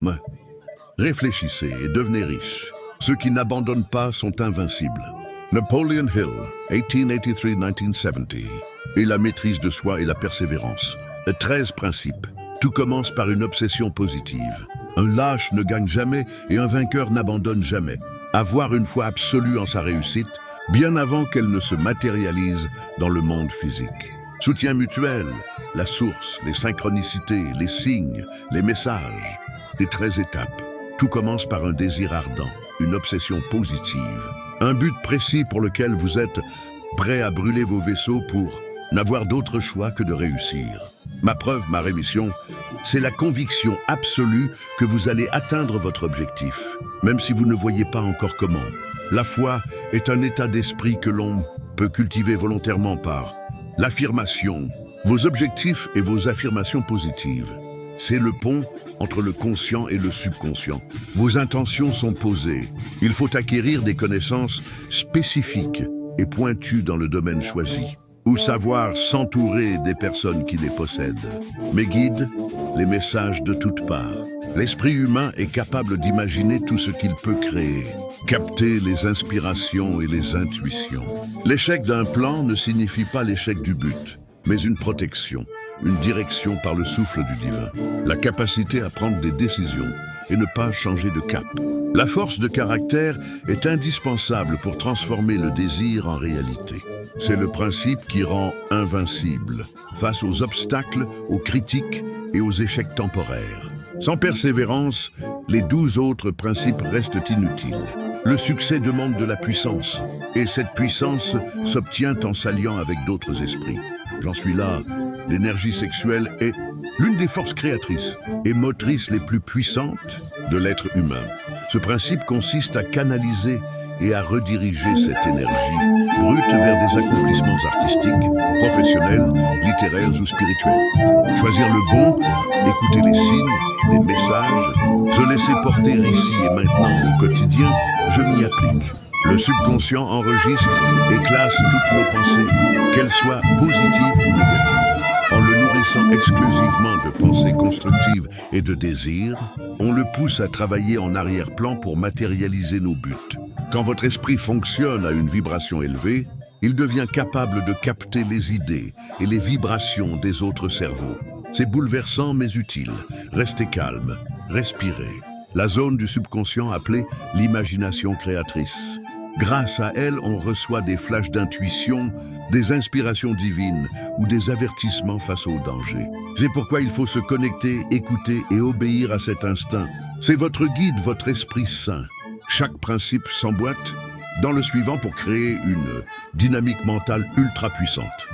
Mais réfléchissez et devenez riche. Ceux qui n'abandonnent pas sont invincibles. Napoleon Hill, 1883-1970. Et la maîtrise de soi et la persévérance. 13 principes. Tout commence par une obsession positive. Un lâche ne gagne jamais et un vainqueur n'abandonne jamais. Avoir une foi absolue en sa réussite, bien avant qu'elle ne se matérialise dans le monde physique. Soutien mutuel, la source, les synchronicités, les signes, les messages. Les 13 étapes. Tout commence par un désir ardent, une obsession positive. Un but précis pour lequel vous êtes prêt à brûler vos vaisseaux pour n'avoir d'autre choix que de réussir. Ma preuve, ma rémission, c'est la conviction absolue que vous allez atteindre votre objectif, même si vous ne voyez pas encore comment. La foi est un état d'esprit que l'on peut cultiver volontairement par l'affirmation, vos objectifs et vos affirmations positives. C'est le pont entre le conscient et le subconscient. Vos intentions sont posées. Il faut acquérir des connaissances spécifiques et pointues dans le domaine choisi, ou savoir s'entourer des personnes qui les possèdent. Mes guides, les messages de toutes parts. L'esprit humain est capable d'imaginer tout ce qu'il peut créer, capter les inspirations et les intuitions. L'échec d'un plan ne signifie pas l'échec du but, mais une protection, une direction par le souffle du divin. La capacité à prendre des décisions et ne pas changer de cap. La force de caractère est indispensable pour transformer le désir en réalité. C'est le principe qui rend invincible face aux obstacles, aux critiques et aux échecs temporaires. Sans persévérance, les 12 autres principes restent inutiles. Le succès demande de la puissance, et cette puissance s'obtient en s'alliant avec d'autres esprits. J'en suis là. L'énergie sexuelle est l'une des forces créatrices et motrices les plus puissantes de l'être humain. Ce principe consiste à canaliser et à rediriger cette énergie brute vers des accomplissements artistiques, professionnels, littéraires ou spirituels. Choisir le bon, écouter les signes, les messages, se laisser porter ici et maintenant au quotidien, je m'y applique. Le subconscient enregistre et classe toutes nos pensées, qu'elles soient positives ou négatives. En le nourrissant exclusivement de pensées constructives et de désirs, on le pousse à travailler en arrière-plan pour matérialiser nos buts. Quand votre esprit fonctionne à une vibration élevée, il devient capable de capter les idées et les vibrations des autres cerveaux. C'est bouleversant mais utile. Restez calme, respirez. La zone du subconscient appelée l'imagination créatrice. Grâce à elle, on reçoit des flashs d'intuition, des inspirations divines ou des avertissements face au danger. C'est pourquoi il faut se connecter, écouter et obéir à cet instinct. C'est votre guide, votre esprit saint. Chaque principe s'emboîte dans le suivant pour créer une dynamique mentale ultra puissante.